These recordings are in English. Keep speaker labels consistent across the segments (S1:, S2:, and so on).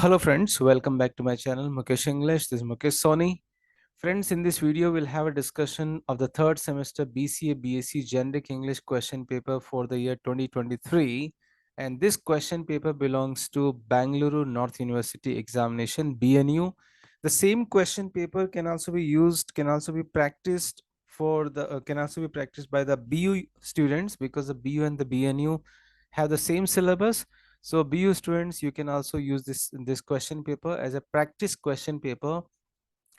S1: Hello friends, welcome back to my channel Mukesh English. This is Mukesh Soni. Friends, in this video we'll have a discussion of the third semester BCA B.Sc Generic English question paper for the year 2023, and this question paper belongs to Bangalore North University examination BNU. The same question paper can also be practiced can also be practiced by the BU students, because the BU and the BNU have the same syllabus. So BU students, you can also use this question paper as a practice question paper,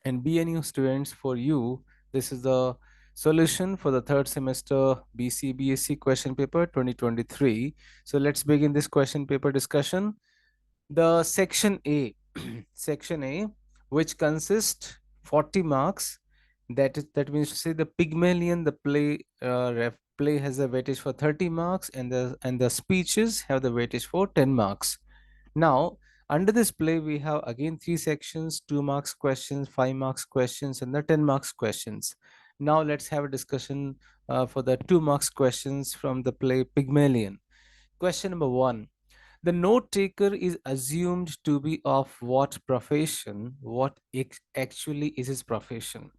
S1: and BNU students, for you, this is the solution for the third semester B.Sc question paper 2023. So let's begin this question paper discussion. The section A, section A, which consists 40 marks. That means to say the Pygmalion, the play has a weightage for 30 marks, and the speeches have the weightage for 10 marks. Now, under this play, we have again three sections: 2 marks questions, 5 marks questions, and the 10 marks questions. Now, let's have a discussion for the 2 marks questions from the play Pygmalion. Question number 1: the note taker is assumed to be of what profession? What actually is his profession?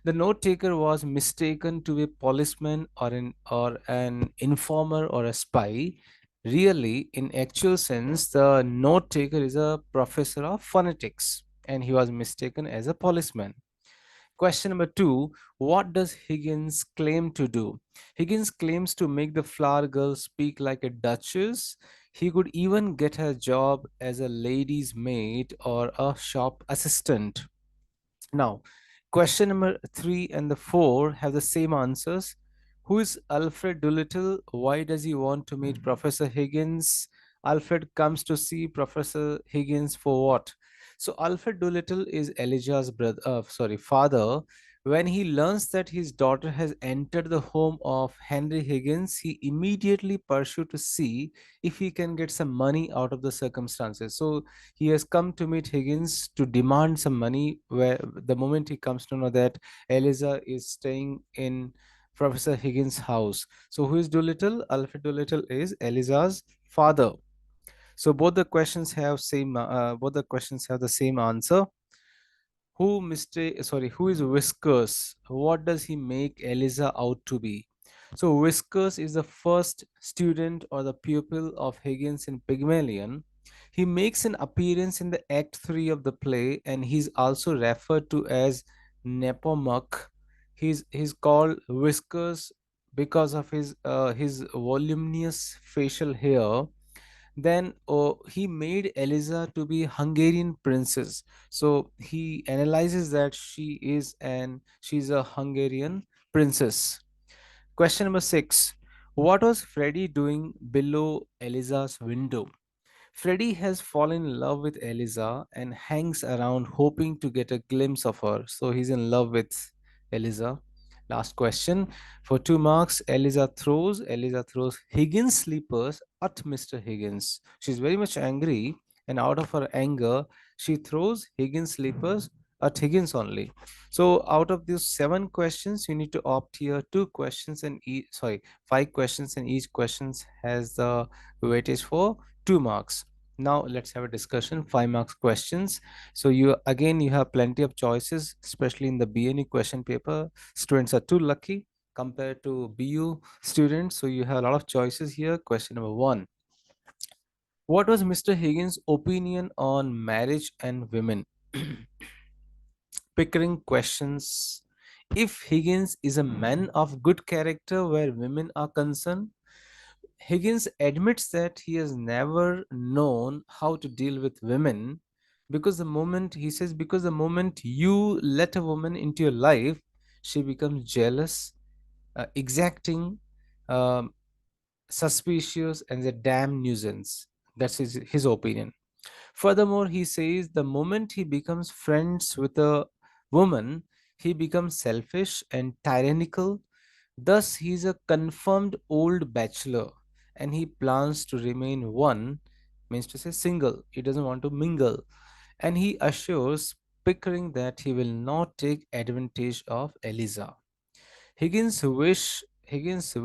S1: The note taker was mistaken to be a policeman or an informer or a spy. Really, in actual sense, the note taker is a professor of phonetics, and he was mistaken as a policeman. Question number 2: what does Higgins claim to do? Higgins claims to make the flower girl speak like a duchess. He could even get her job as a lady's maid or a shop assistant. Now, question number 3 and the 4 have the same answers. Who is Alfred Doolittle? Why does he want to meet Professor Higgins? Alfred comes to see Professor Higgins for what? So Alfred Doolittle is Elijah's father. When he learns that his daughter has entered the home of Henry Higgins, he immediately pursues to see if he can get some money out of the circumstances. So he has come to meet Higgins to demand some money. Where the moment he comes to know that Eliza is staying in Professor Higgins' house. So who is Doolittle? Alfred Doolittle is Eliza's father. So both the questions have the same answer. Who is Whiskers? What does he make Eliza out to be? So Whiskers is the first student or the pupil of Higgins in Pygmalion. He makes an appearance in the act 3 of the play, and he's also referred to as Nepomuk. He's called Whiskers because of his voluminous facial hair. Then he made Eliza to be Hungarian princess. So he analyzes that she's a Hungarian princess. Question number 6: what was Freddie doing below Eliza's window? Freddie has fallen in love with Eliza and hangs around hoping to get a glimpse of her. So he's in love with Eliza. Last question for 2 marks. Eliza throws Higgins slippers at Mr. Higgins. She's very much angry, and out of her anger, she throws Higgins slippers at Higgins only. So out of these 7 questions, you need to opt here 2 questions and 5 questions, and each questions has the weightage for 2 marks. Now let's have a discussion. 5 marks questions. So you have plenty of choices, especially in the BNE question paper. Students are too lucky compared to BU students. So you have a lot of choices here. Question number 1: what was Mr. Higgins' opinion on marriage and women? Pickering questions. If Higgins is a man of good character where women are concerned, Higgins admits that he has never known how to deal with women, because the moment you let a woman into your life, she becomes jealous, exacting, um, suspicious, and a damn nuisance. That's his opinion. Furthermore, he says the moment he becomes friends with a woman, he becomes selfish and tyrannical. Thus, he is a confirmed old bachelor, and he plans to remain one, means to say single. He doesn't want to mingle. And he assures Pickering that he will not take advantage of Eliza. Higgins wish Higgins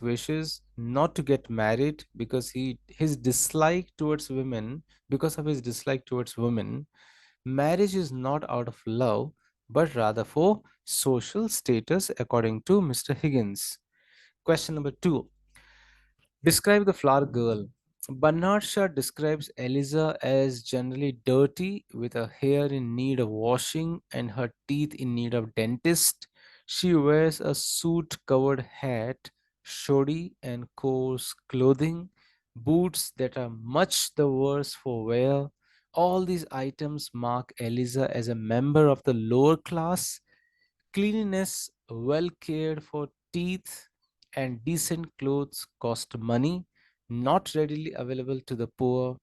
S1: wishes not to get married because his dislike towards women because of his dislike towards women. Marriage is not out of love, but rather for social status, according to Mr. Higgins. Question number two. Describe the flower girl. Bernard Shaw describes Eliza as generally dirty, with her hair in need of washing and her teeth in need of dentist. She wears a soot covered hat, shoddy and coarse clothing, boots that are much the worse for wear. All these items mark Eliza as a member of the lower class. Cleanliness, well cared for teeth, and decent clothes cost money, not readily available to the poor.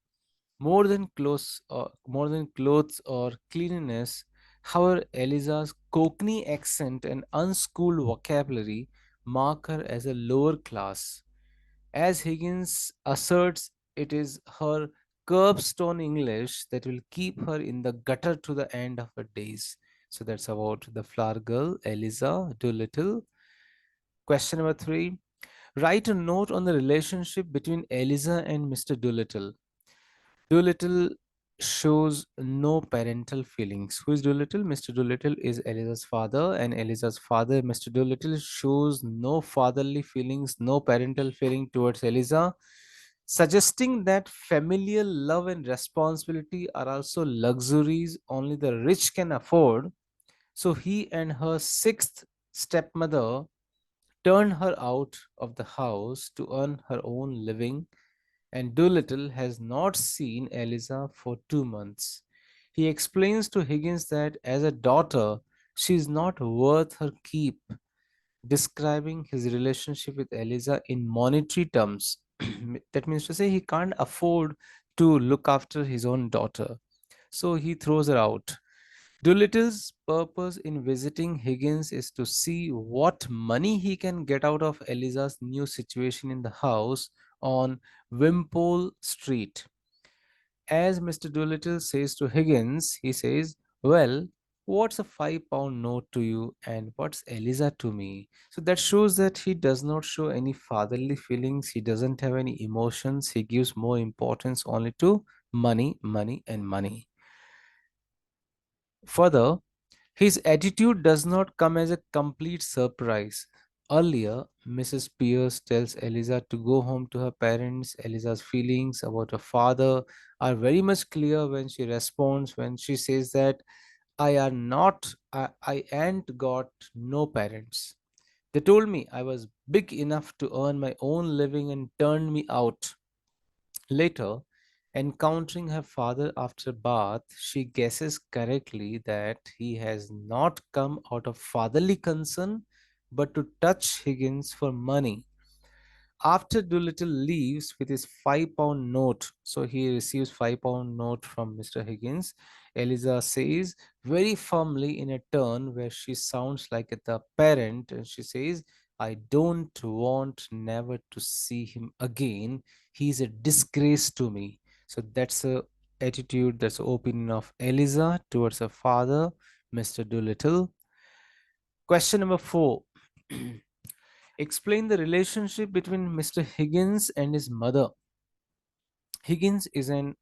S1: More than clothes or cleanliness, however, Eliza's Cockney accent and unschooled vocabulary mark her as a lower class. As Higgins asserts, it is her curbstone English that will keep her in the gutter to the end of her days. So that's about the flower girl, Eliza Doolittle. Question number three. Write a note on the relationship between Eliza and Mr. Doolittle. Doolittle shows no parental feelings. Who is Doolittle? Mr. Doolittle is Eliza's father, and Eliza's father, Mr. Doolittle, shows no fatherly feelings, no parental feeling towards Eliza, suggesting that familial love and responsibility are also luxuries only the rich can afford. So he and her sixth stepmother turned her out of the house to earn her own living, and Doolittle has not seen Eliza for 2 months. He explains to Higgins that as a daughter, she is not worth her keep, describing his relationship with Eliza in monetary terms. That means to say he can't afford to look after his own daughter. So he throws her out. Doolittle's purpose in visiting Higgins is to see what money he can get out of Eliza's new situation in the house on Wimpole Street. As Mr. Doolittle says to Higgins, he says, "Well, what's a £5 note to you and what's Eliza to me?" So that shows that he does not show any fatherly feelings, he doesn't have any emotions, he gives more importance only to money, money, and money. Further, his attitude does not come as a complete surprise. Earlier, Mrs. Pierce tells Eliza to go home to her parents. Eliza's feelings about her father are very much clear when she says that I ain't got no parents. They told me I was big enough to earn my own living and turned me out. Later, encountering her father after bath, she guesses correctly that he has not come out of fatherly concern but to touch Higgins for money. After Doolittle leaves with his £5 note, so he receives £5 note from Mr. Higgins, Eliza says very firmly in a tone where she sounds like the parent, and she says, "I don't want never to see him again. He's a disgrace to me." So that's a attitude, that's the opinion of Eliza towards her father, Mr. Doolittle. Question number four. Explain the relationship between Mr. Higgins and his mother. Higgins is an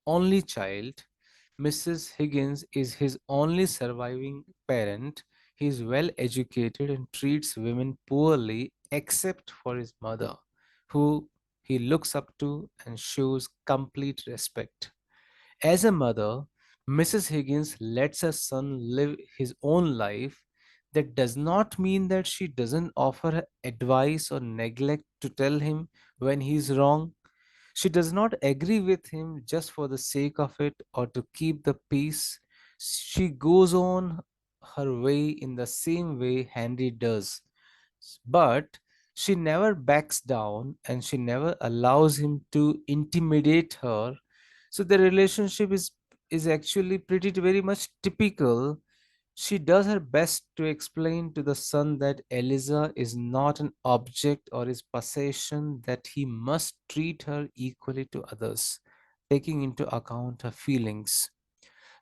S1: only child. Mrs. Higgins is his only surviving parent. He is well educated and treats women poorly except for his mother, who he looks up to and shows complete respect. As a mother, Mrs. Higgins lets her son live his own life. That does not mean that she doesn't offer advice or neglect to tell him when he is wrong. She does not agree with him just for the sake of it or to keep the peace. She goes on her way in the same way Henry does. But she never backs down and she never allows him to intimidate her. So the relationship is actually pretty very much typical. She does her best to explain to the son that Eliza is not an object or his possession, that he must treat her equally to others, taking into account her feelings.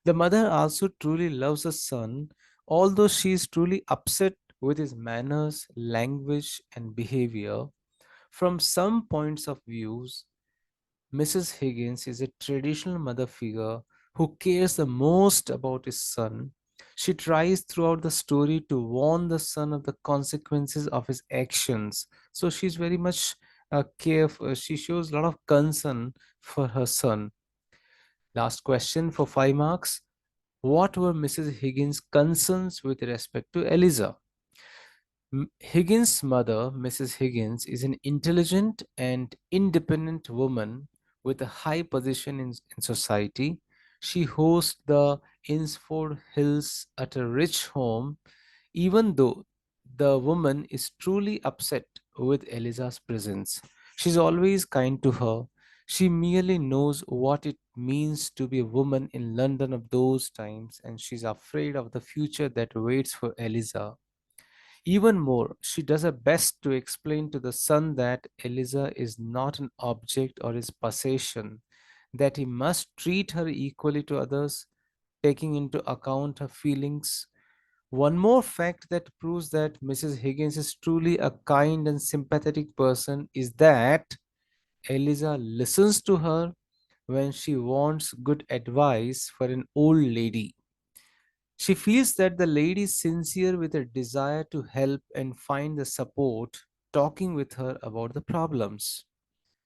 S1: The mother also truly loves her son, although she is truly upset with his manners, language, and behavior. From some points of views, Mrs. Higgins is a traditional mother figure who cares the most about his son. She tries throughout the story to warn the son of the consequences of his actions. So she's very much careful. She shows a lot of concern for her son. Last question for 5 marks. What were Mrs. Higgins' concerns with respect to Eliza? Higgins' mother, Mrs. Higgins, is an intelligent and independent woman with a high position in society. She hosts the Insford Hills at a rich home, even though the woman is truly upset with Eliza's presence. She's always kind to her. She merely knows what it means to be a woman in London of those times, and she's afraid of the future that waits for Eliza. Even more, she does her best to explain to the son that Eliza is not an object or his possession, that he must treat her equally to others, taking into account her feelings. One more fact that proves that Mrs. Higgins is truly a kind and sympathetic person is that Eliza listens to her when she wants good advice for an old lady. She feels that the lady is sincere with her desire to help and find the support, talking with her about the problems.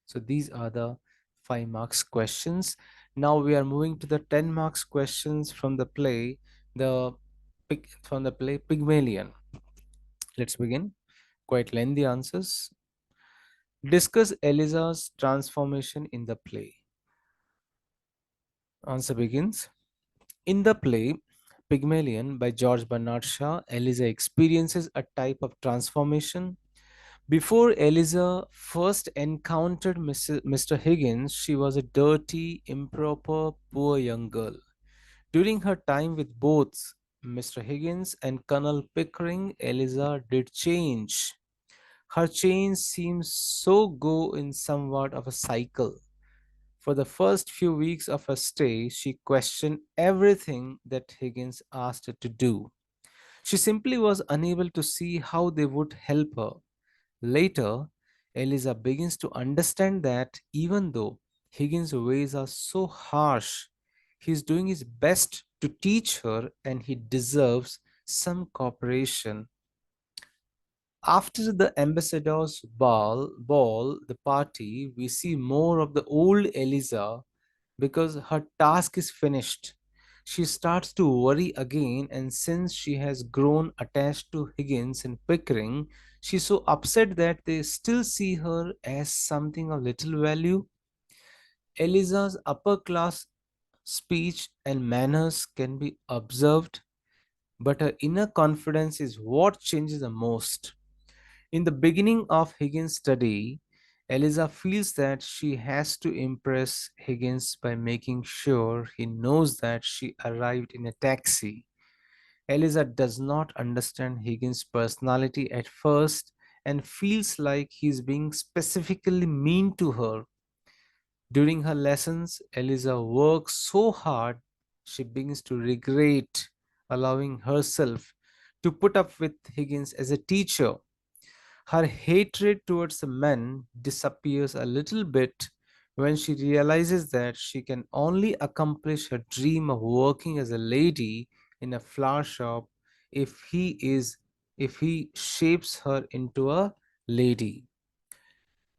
S1: So these are the 5 marks questions. Now we are moving to the 10 marks questions from the play, the Pygmalion. Let's begin. Quite lengthy answers. Discuss Eliza's transformation in the play. Answer begins. In the play Pygmalion by George Bernard Shaw, Eliza experiences a type of transformation. Before Eliza first encountered Mr. Higgins, she was a dirty, improper, poor young girl. During her time with both Mr. Higgins and Colonel Pickering, Eliza did change. Her change seems so go in somewhat of a cycle. For the first few weeks of her stay, she questioned everything that Higgins asked her to do. She simply was unable to see how they would help her. Later, Eliza begins to understand that even though Higgins' ways are so harsh, he is doing his best to teach her and he deserves some cooperation. After the ambassador's the party, we see more of the old Eliza because her task is finished. She starts to worry again, and since she has grown attached to Higgins and Pickering, she's so upset that they still see her as something of little value. Eliza's upper class speech and manners can be observed, but her inner confidence is what changes the most. In the beginning of Higgins' study, Eliza feels that she has to impress Higgins by making sure he knows that she arrived in a taxi. Eliza does not understand Higgins' personality at first and feels like he's being specifically mean to her. During her lessons, Eliza works so hard she begins to regret allowing herself to put up with Higgins as a teacher. Her hatred towards the men disappears a little bit when she realizes that she can only accomplish her dream of working as a lady in a flower shop if he shapes her into a lady.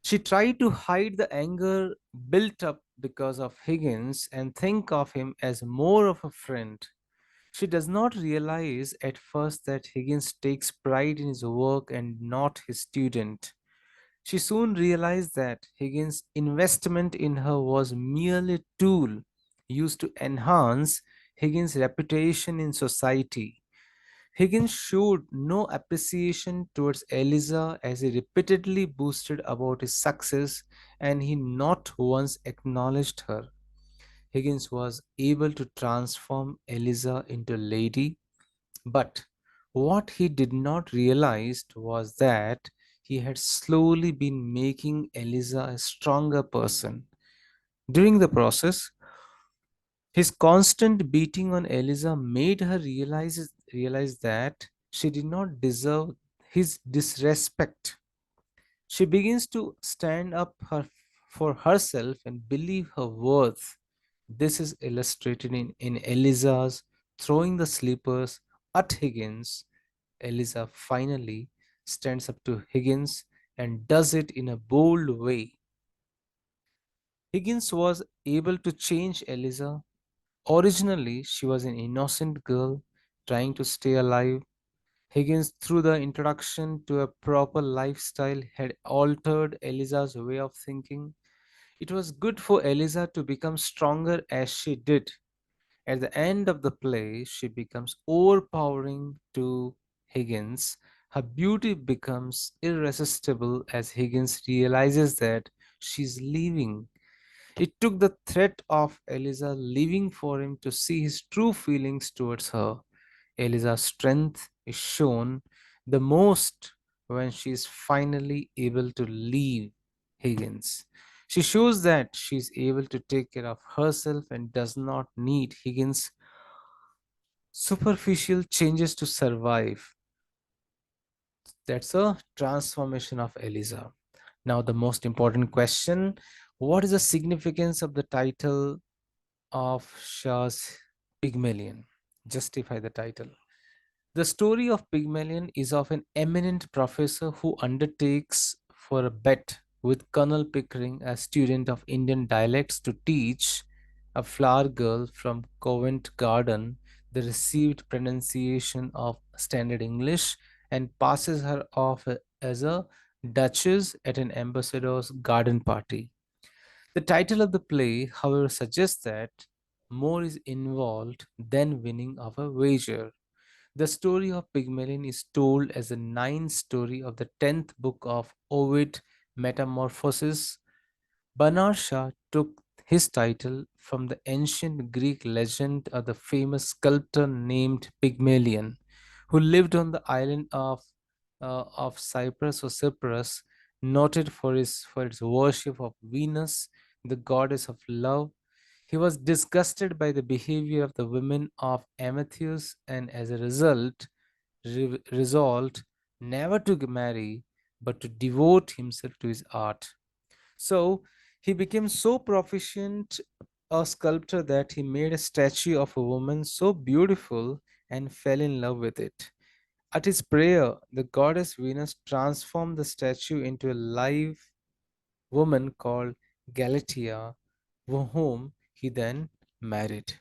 S1: She tried to hide the anger built up because of Higgins and think of him as more of a friend. She does not realize at first that Higgins takes pride in his work and not his student. She soon realized that Higgins' investment in her was merely a tool used to enhance Higgins' reputation in society. Higgins showed no appreciation towards Eliza as he repeatedly boasted about his success and he not once acknowledged her. Higgins was able to transform Eliza into a lady, but what he did not realize was that he had slowly been making Eliza a stronger person. During the process, his constant beating on Eliza made her realize that She did not deserve his disrespect. She begins to stand up for herself and believe her worth. This is illustrated in Eliza's throwing the slippers at Higgins. Eliza finally stands up to Higgins and does it in a bold way. Higgins was able to change Eliza. Originally, she was an innocent girl trying to stay alive. Higgins, through the introduction to a proper lifestyle, had altered Eliza's way of thinking. It was good for Eliza to become stronger as she did. At the end of the play, she becomes overpowering to Higgins. Her beauty becomes irresistible as Higgins realizes that she's leaving. It took the threat of Eliza leaving for him to see his true feelings towards her. Eliza's strength is shown the most when she is finally able to leave Higgins. She shows that she is able to take care of herself and does not need Higgins' superficial changes to survive. That's a transformation of Eliza. Now, the most important question: what is the significance of the title of Shah's Pygmalion? Justify the title. The story of Pygmalion is of an eminent professor who undertakes for a bet with Colonel Pickering, a student of Indian dialects, to teach a flower girl from Covent Garden the received pronunciation of standard English and passes her off as a duchess at an ambassador's garden party. The title of the play, however, suggests that more is involved than winning of a wager. The story of Pygmalion is told as the ninth story of the 10th book of Ovid Metamorphoses. Bernard Shaw took his title from the ancient Greek legend of the famous sculptor named Pygmalion, who lived on the island of Cyprus or Cyprus, noted for its worship of Venus, the goddess of love. He was disgusted by the behavior of the women of Amethyst and as a result resolved never to marry but to devote himself to his art. So he became so proficient a sculptor that he made a statue of a woman so beautiful and fell in love with it. At his prayer, the goddess Venus transformed the statue into a live woman called Galatea, whom he then married.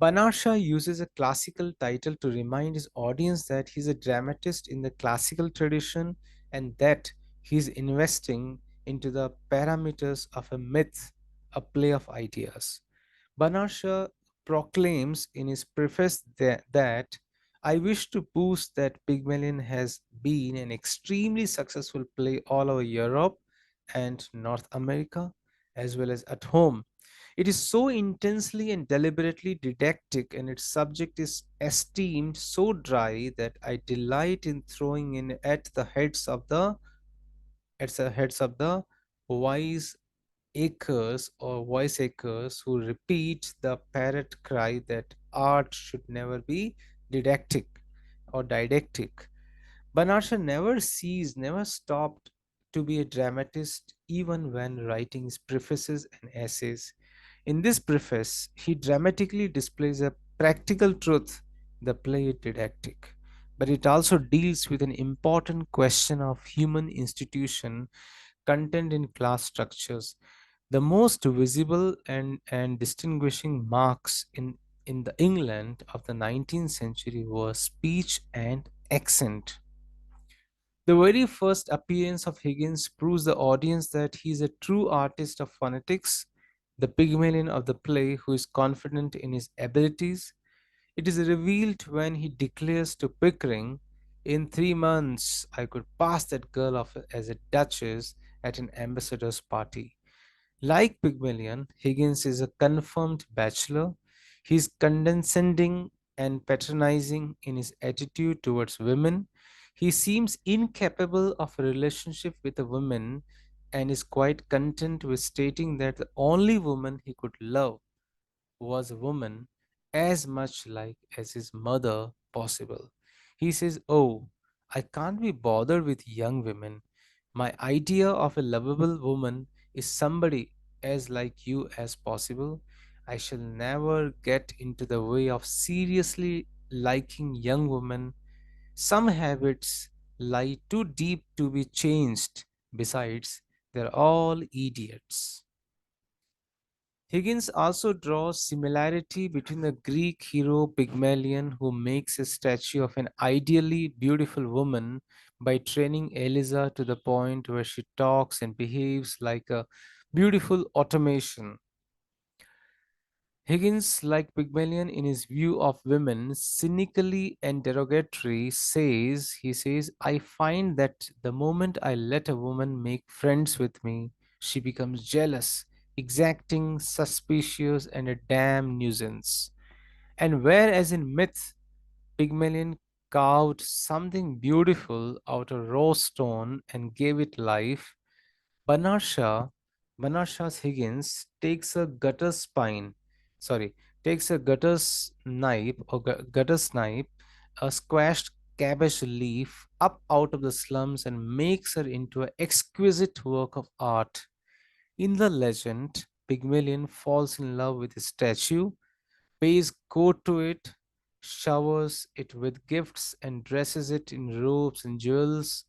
S1: Banasha uses a classical title to remind his audience that he's a dramatist in the classical tradition and that he's investing into the parameters of a myth, a play of ideas. Banasha proclaims in his preface that I wish to boost that Pygmalion has been an extremely successful play all over Europe and North America, as well as at home. It is so intensely and deliberately didactic, and its subject is esteemed so dry that I delight in throwing in at the heads of the wise acres who repeat the parrot cry that art should never be didactic or didactic. Banarsha never stopped to be a dramatist even when writing his prefaces and essays. In this preface, he dramatically displays a practical truth, the play is didactic, but it also deals with an important question of human institution content in class structures. The most visible and distinguishing marks in the England of the 19th century were speech and accent. The very first appearance of Higgins proves the audience that he is a true artist of phonetics, the Pygmalion of the play who is confident in his abilities. It is revealed when he declares to Pickering, in 3 months I could pass that girl off as a duchess at an ambassador's party. Like Pygmalion, Higgins is a confirmed bachelor. He is condescending and patronizing in his attitude towards women. He seems incapable of a relationship with a woman and is quite content with stating that the only woman he could love was a woman as much like as his mother possible. He says, "Oh, I can't be bothered with young women. My idea of a lovable woman is somebody as like you as possible. I shall never get into the way of seriously liking young women. Some habits lie too deep to be changed. Besides, they're all idiots." Higgins also draws similarity between the Greek hero Pygmalion, who makes a statue of an ideally beautiful woman by training Eliza to the point where she talks and behaves like a beautiful automation. Higgins, like Pygmalion in his view of women, cynically and derogatory, says, "I find that the moment I let a woman make friends with me, she becomes jealous, exacting, suspicious, and a damn nuisance." And whereas in myth, Pygmalion carved something beautiful out of raw stone and gave it life, Bernard Shaw, Bernard Shaw's Higgins sorry, takes a gutter snipe, a squashed cabbage leaf up out of the slums and makes her into an exquisite work of art. In the legend, Pygmalion falls in love with a statue, pays court to it, showers it with gifts, and dresses it in robes and jewels.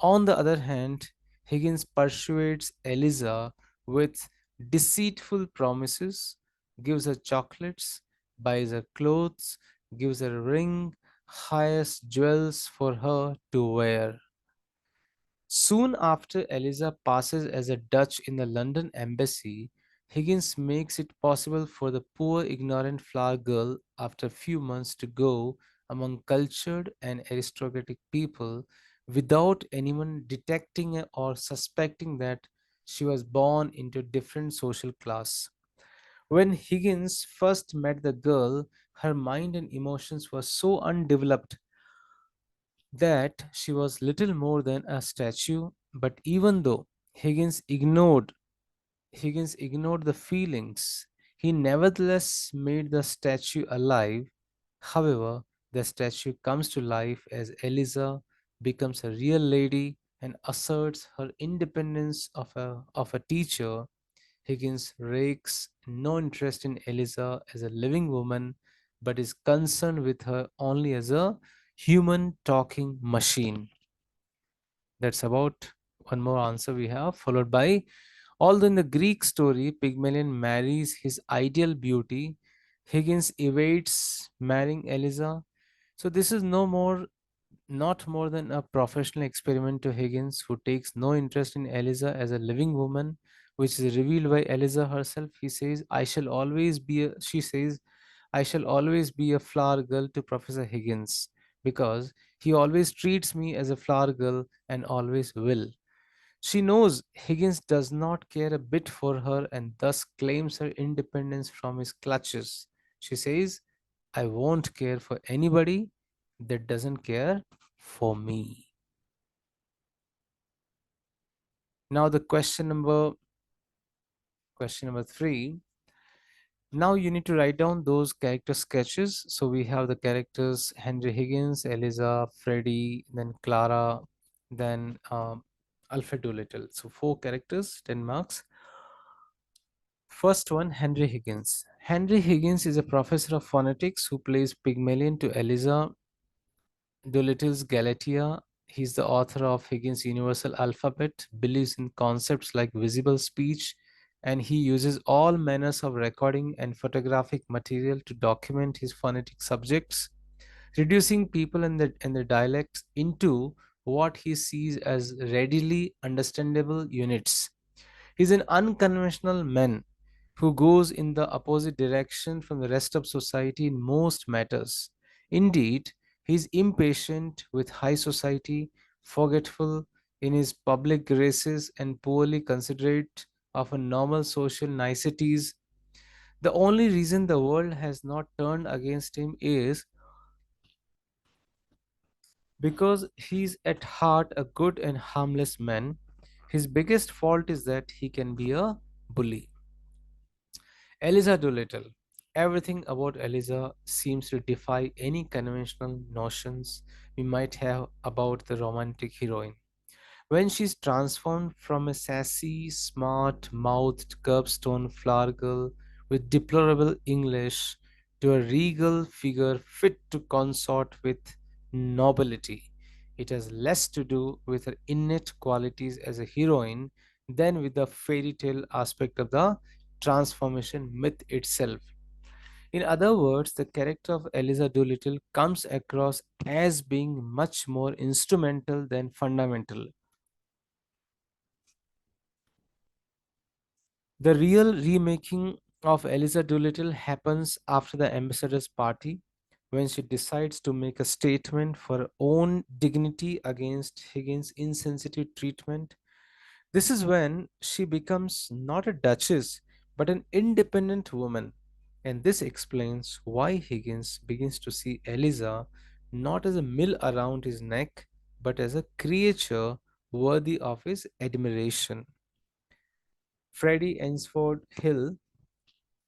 S1: On the other hand, Higgins persuades Eliza with deceitful promises, gives her chocolates, buys her clothes, gives her a ring, hires jewels for her to wear. Soon after Eliza passes as a Dutch in the London embassy, Higgins makes it possible for the poor ignorant flower girl after a few months to go among cultured and aristocratic people without anyone detecting or suspecting that she was born into a different social class. When Higgins first met the girl, her mind and emotions were so undeveloped that she was little more than a statue, but even though Higgins ignored Higgins ignored the feelings, he nevertheless made the statue alive. However, the statue comes to life as Eliza becomes a real lady and asserts her independence of a teacher. Higgins rakes no interest in Eliza as a living woman, but is concerned with her only as a human talking machine. That's about one more answer we have, followed by, although in the Greek story, Pygmalion marries his ideal beauty, Higgins evades marrying Eliza. So this is not more than a professional experiment to Higgins, who takes no interest in Eliza as a living woman, which is revealed by Eliza herself. She says, "I shall always be a flower girl to Professor Higgins, because he always treats me as a flower girl and always will." She knows Higgins does not care a bit for her and thus claims her independence from his clutches. She says, "I won't care for anybody that doesn't care for me." Now the question number 3. Now you need to write down those character sketches. So we have the characters Henry Higgins, Eliza, Freddie, then Clara, then Alfred Doolittle. So 4 characters, 10 marks. First one, Henry Higgins. Henry Higgins is a professor of phonetics who plays Pygmalion to Eliza Doolittle's Galatea. He's the author of Higgins' Universal Alphabet, believes in concepts like visible speech, and he uses all manners of recording and photographic material to document his phonetic subjects, reducing people and their dialects into what he sees as readily understandable units. He's an unconventional man who goes in the opposite direction from the rest of society in most matters. Indeed, he is impatient with high society, forgetful in his public graces, and poorly considerate of a normal social niceties. The only reason the world has not turned against him is because he is at heart a good and harmless man. His biggest fault is that he can be a bully. Eliza Doolittle. Everything about Eliza seems to defy any conventional notions we might have about the romantic heroine. When she's transformed from a sassy, smart mouthed curbstone flower girl with deplorable English to a regal figure fit to consort with nobility, it has less to do with her innate qualities as a heroine than with the fairy tale aspect of the transformation myth itself. In other words, the character of Eliza Doolittle comes across as being much more instrumental than fundamental. The real remaking of Eliza Doolittle happens after the ambassador's party when she decides to make a statement for her own dignity against Higgins' insensitive treatment. This is when she becomes not a duchess but an independent woman. And this explains why Higgins begins to see Eliza not as a mill around his neck but as a creature worthy of his admiration. Freddie Ainsford Hill.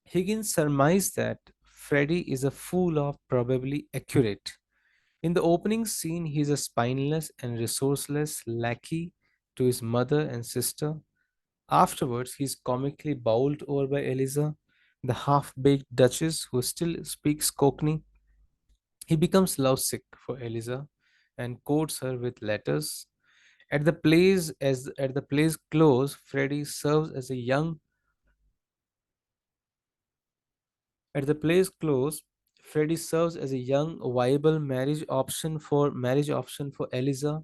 S1: Higgins surmised that Freddie is a fool of probably accurate. In the opening scene, he is a spineless and resourceless lackey to his mother and sister. Afterwards, he is comically bowled over by Eliza, the half baked duchess who still speaks Cockney. He becomes lovesick for Eliza and courts her with letters. At the play's close, Freddie serves as a young At the play's close, Freddie serves as a young, viable marriage option for Eliza,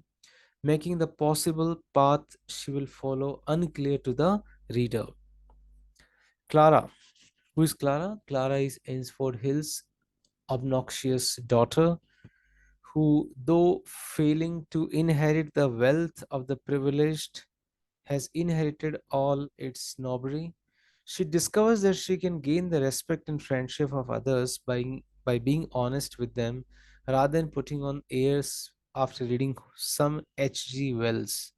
S1: making the possible path she will follow unclear to the reader. Clara. Who is Clara? Clara is Ainsford Hill's obnoxious daughter, who, though failing to inherit the wealth of the privileged, has inherited all its snobbery. She discovers that she can gain the respect and friendship of others by being honest with them rather than putting on airs after reading some H.G. Wells.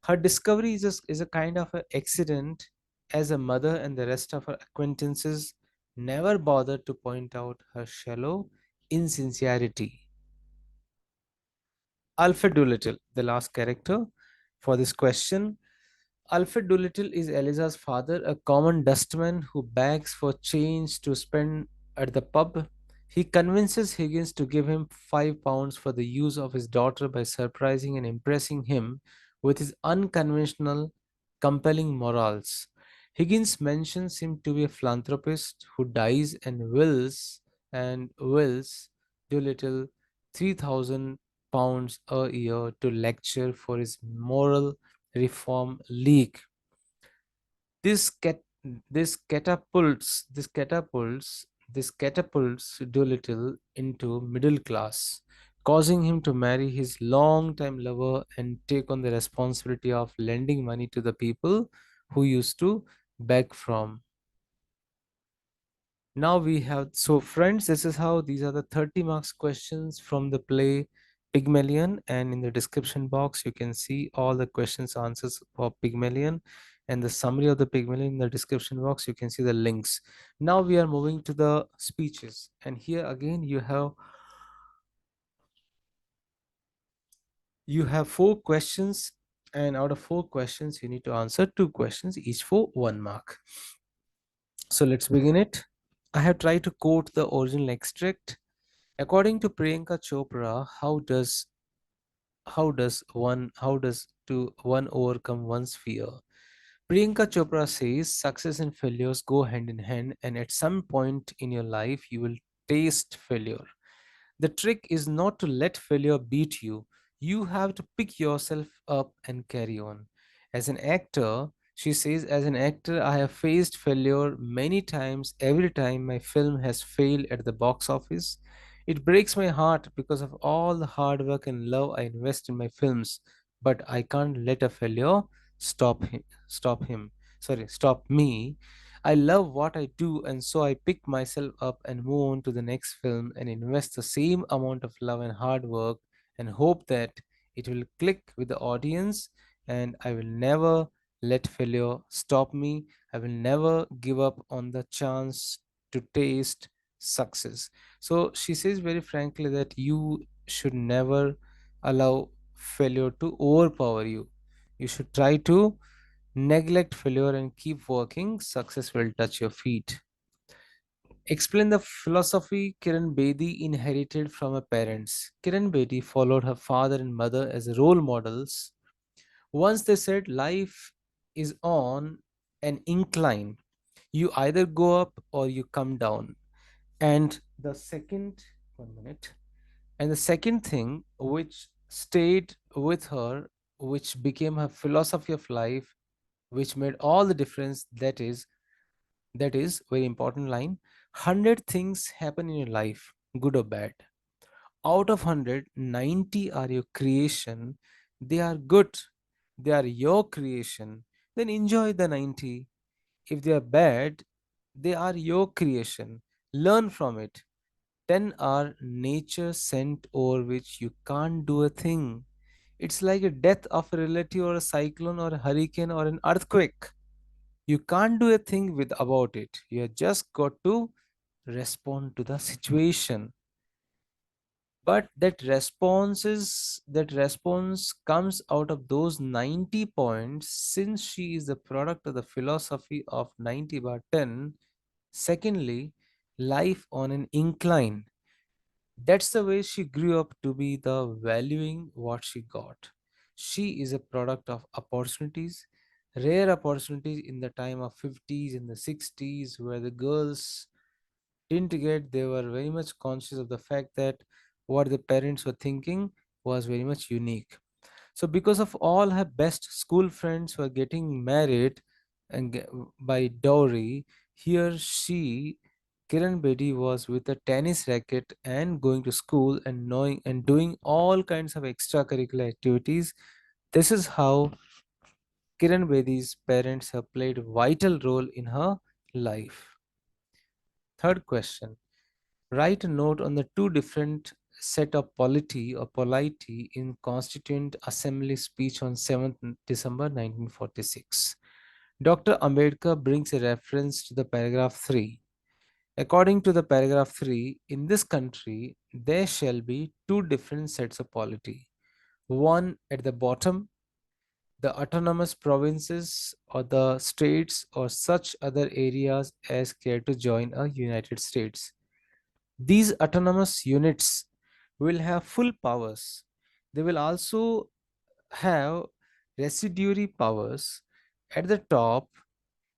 S1: Her discovery is a kind of an accident, as a mother and the rest of her acquaintances never bothered to point out her shallow insincerity. Alfred Doolittle, the last character for this question. Alfred Doolittle is Eliza's father, a common dustman who begs for change to spend at the pub. He convinces Higgins to give him £5 for the use of his daughter by surprising and impressing him with his unconventional, compelling morals. Higgins mentions him to be a philanthropist who dies and wills Doolittle £3,000 a year to lecture for his moral reform league. This cat this catapults Doolittle into middle class, causing him to marry his long-time lover and take on the responsibility of lending money to the people who used to beg from. Now we have, so friends, this is how these are the 30 marks questions from the play Pygmalion, and in the description box you can see all the questions answers for Pygmalion and the summary of the Pygmalion. In the description box you can see the links. Now we are moving to the speeches, and here again you have four questions, and out of four questions you need to answer two questions each for 1 mark. So let's begin it. I have tried to quote the original extract. According to Priyanka Chopra, how does one overcome one's fear? Priyanka Chopra says success and failures go hand in hand, and at some point in your life you will taste failure. The trick is not to let failure beat you. You have to pick yourself up and carry on. As an actor, she says, as an actor, I have faced failure many times. Every time my film has failed at the box office, it breaks my heart because of all the hard work and love I invest in my films. But I can't let a failure stop me. I love what I do, and so I pick myself up and move on to the next film and invest the same amount of love and hard work and hope that it will click with the audience. And I will never let failure stop me. I will never give up on the chance to taste success. So she says very frankly that you should never allow failure to overpower you. You should try to neglect failure and keep working. Success will touch your feet. Explain the philosophy Kiran Bedi inherited from her parents. Kiran Bedi followed her father and mother as role models. Once they said life is on an incline. You either go up or you come down. And the second, 1 minute, and the second thing which stayed with her, which became her philosophy of life, which made all the difference, that is very important line. 100 things happen in your life, good or bad. Out of 100, 90 are your creation. They are good, they are your creation. Then enjoy the 90. If they are bad, they are your creation. Learn from it. 10 are nature sent over which you can't do a thing. It's like a death of a relative or a cyclone or a hurricane or an earthquake. You can't do a thing with about it. You have just got to respond to the situation. But that response comes out of those 90 points, since she is the product of the philosophy of 90 bar 10. Secondly, life on an incline. That's the way she grew up to be the valuing what she got. She is a product of opportunities, rare opportunities in the time of 50s and the 60s, where the girls didn't get, they were very much conscious of the fact that what the parents were thinking was very much unique. So because of all her best school friends were getting married and by dowry, here she, Kiran Bedi, was with a tennis racket and going to school and knowing and doing all kinds of extracurricular activities. This is how Kiran Bedi's parents have played a vital role in her life. Third question. Write a note on the two different set of polity or polity in Constituent Assembly speech on 7th December 1946. Dr. Ambedkar brings a reference to the paragraph 3. According to the paragraph 3, in this country there shall be two different sets of polity. One at the bottom, the autonomous provinces or the states or such other areas as care to join a United States. These autonomous units will have full powers. They will also have residuary powers at the top,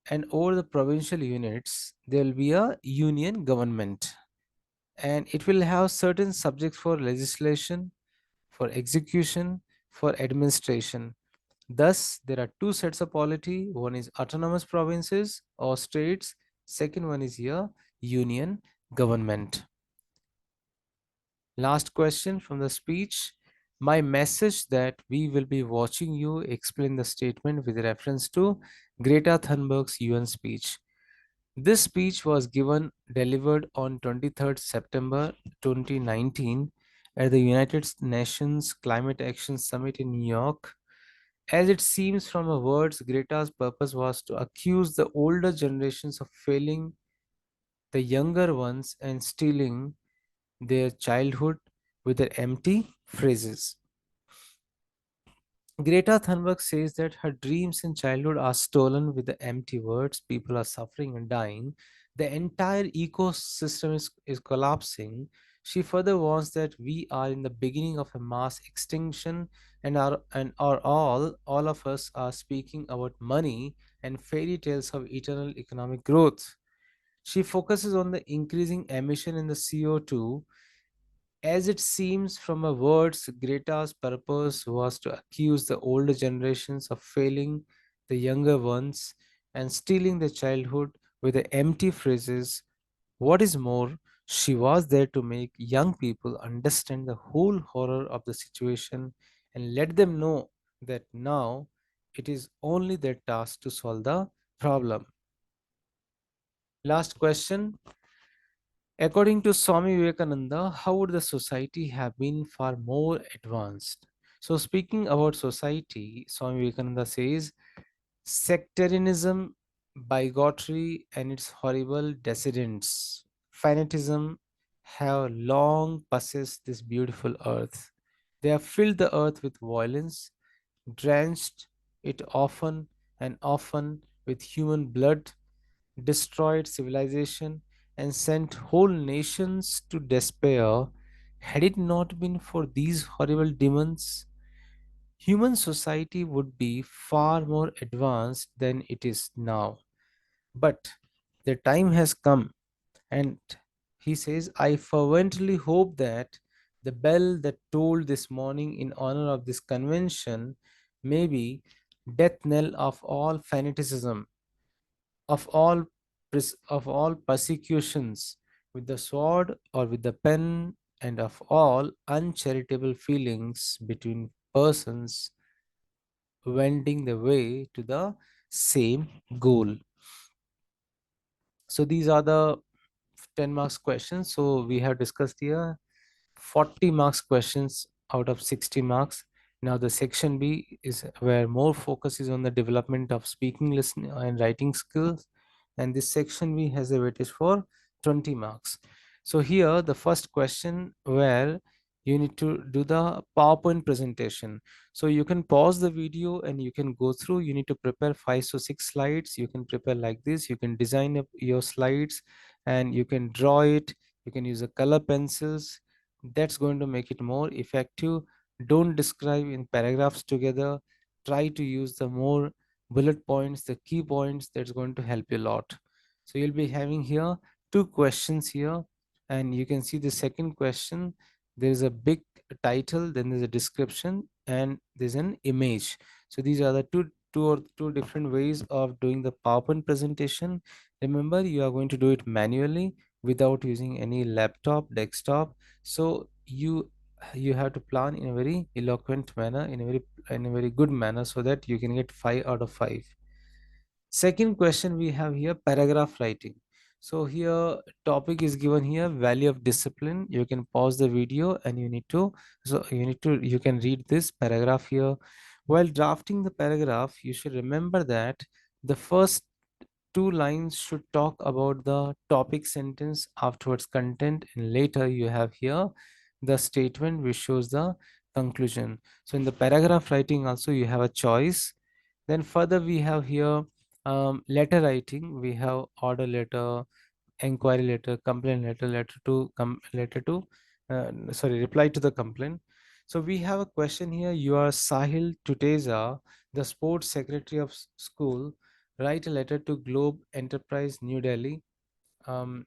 S1: and over the provincial units, there will be a union government, and it will have certain subjects for legislation, for execution, for administration. Thus, there are two sets of polity. One is autonomous provinces or states. Second one is here union government. Last question from the speech. My message that we will be watching you explain the statement with reference to Greta Thunberg's UN speech. This speech was delivered on 23rd September 2019 at the United Nations Climate Action Summit in New York. As it seems from her words, Greta's purpose was to accuse the older generations of failing the younger ones and stealing their childhood with their empty phrases. Greta Thunberg says that her dreams in childhood are stolen with the empty words. People are suffering and dying. The entire ecosystem is collapsing. She further warns that we are in the beginning of a mass extinction, and all of us are speaking about money and fairy tales of eternal economic growth. She focuses on the increasing emission in the CO2. As it seems from her words, Greta's purpose was to accuse the older generations of failing the younger ones and stealing their childhood with the empty phrases. What is more, she was there to make young people understand the whole horror of the situation and let them know that now it is only their task to solve the problem. Last question. According to Swami Vivekananda, how would the society have been far more advanced? So, speaking about society, Swami Vivekananda says sectarianism bigotry and its horrible descendants. Fanatism have long possessed this beautiful earth. They have filled the earth with violence, drenched it often and often with human blood, destroyed civilization, and sent whole nations to despair. Had it not been for these horrible demons, human society would be far more advanced than it is now. But the time has come, and he says, I fervently hope that the bell that tolled this morning in honor of this convention may be death knell of all fanaticism, of all persecutions with the sword or with the pen, and of all uncharitable feelings between persons wending the way to the same goal. So these are the 10 marks questions. So we have discussed here 40 marks questions out of 60 marks. Now the section B is where more focus is on the development of speaking, listening and writing skills. And this section B has a weightage for 20 marks. So here the first question where you need to do the PowerPoint presentation. So you can pause the video and you can go through. You need to prepare 5 to 6 slides. You can prepare like this. You can design up your slides and you can draw it. You can use a color pencils. That's going to make it more effective. Don't describe in paragraphs together. Try to use the more bullet points, the key points. That's going to help you a lot. So you'll be having here 2 questions here, and you can see the second question. There is a big title, then there's a description, and there's an image. So these are the two different ways of doing the PowerPoint presentation. Remember, you are going to do it manually without using any laptop, desktop. So you have to plan in a very eloquent manner, in a very good manner, so that you can get 5 out of 5. Second question we have here, paragraph writing. So here topic is given here, value of discipline. You can pause the video and you can read this paragraph here. While drafting the paragraph, you should remember that the first 2 lines should talk about the topic sentence, afterwards content, and later you have here the statement which shows the conclusion. So in the paragraph writing also you have a choice. Then further we have here letter writing. We have order letter, inquiry letter, complaint letter, reply to the complaint. So we have a question here. You are Sahil Tuteza, the sports secretary of school. Write a letter to Globe Enterprise, New Delhi, um,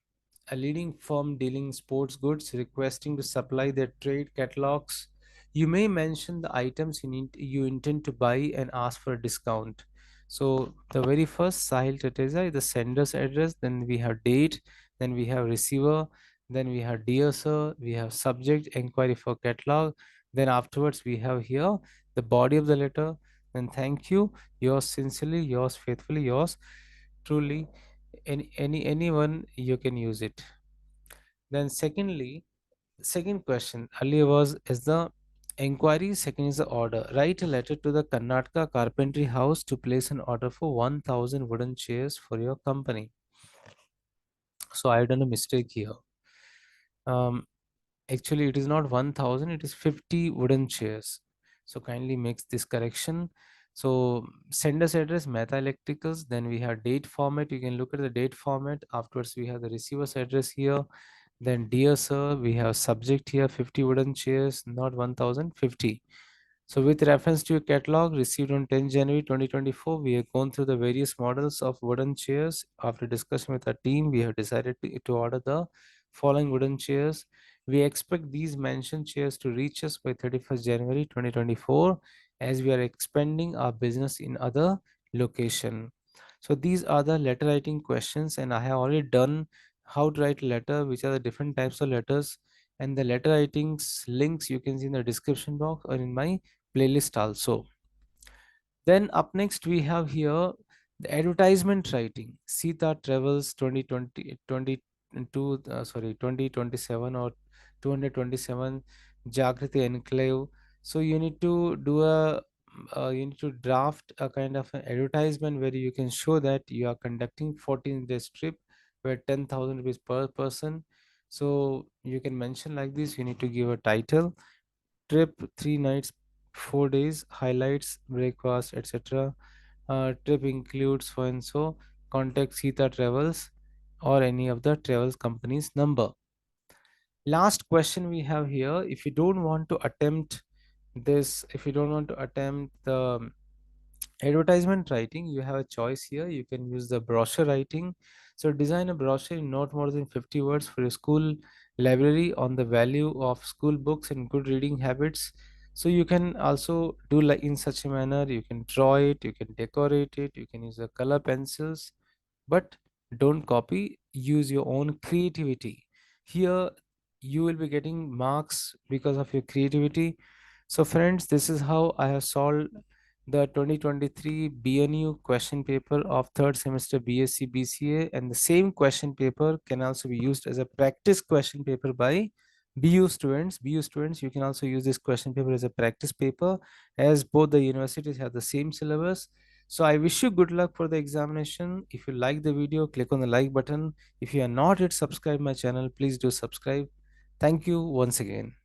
S1: a leading firm dealing in sports goods, requesting to supply their trade catalogs. You may mention the items you intend to buy and ask for a discount. So the very first, Sahil Tateza, is the sender's address. Then we have date. Then we have receiver. Then we have dear sir. We have subject, inquiry for catalog. Then afterwards we have here the body of the letter. Then thank you, yours sincerely, yours faithfully, yours truly. Anyone you can use it. Then secondly, second question earlier was is the inquiry, second is the order. Write a letter to the Karnataka Carpentry House to place an order for 1000 wooden chairs for your company. So I've done a mistake here. um Actually it is not 1000, it is 50 wooden chairs. So kindly makes this correction. So sender's address Mehta Electricals. Then we have date format. You can look at the date format. Afterwards we have the receiver's address here. Then dear sir, we have subject here 50 wooden chairs, not 1050. So with reference to your catalog received on 10 January 2024, we have gone through the various models of wooden chairs. After discussion with our team, we have decided to order the following wooden chairs. We expect these mentioned chairs to reach us by 31st January 2024, as we are expanding our business in other location. So these are the letter writing questions, and I have already done how to write a letter, which are the different types of letters, and the letter writings links you can see in the description box or in my playlist also. Then up next we have here the advertisement writing. Sita Travels 2020 22 2027 or 227, Jagriti Enclave. So you need to do a you need to draft a kind of an advertisement where you can show that you are conducting 14 days trip where 10,000 rupees per person. So you can mention like this. You need to give a title: trip 3 nights 4 days, highlights, breakfast, etc. Trip includes so and so. Contact Sita Travels or any of the travels company's number. Last question we have here: if you don't want to attempt this, if you don't want to attempt the advertisement writing, you have a choice here. You can use the brochure writing. So design a brochure in not more than 50 words for your school library on the value of school books and good reading habits. So you can also do like in such a manner: you can draw it, you can decorate it, you can use the color pencils, but don't copy, use your own creativity. Here you will be getting marks because of your creativity. So friends, this is how I have solved the 2023 BNU question paper of third semester B.Sc BCA, and the same question paper can also be used as a practice question paper by BU students. BU students, you can also use this question paper as a practice paper, as both the universities have the same syllabus. So I wish you good luck for the examination. If you like the video, click on the like button. If you are not yet subscribed my channel, please do subscribe. Thank you once again.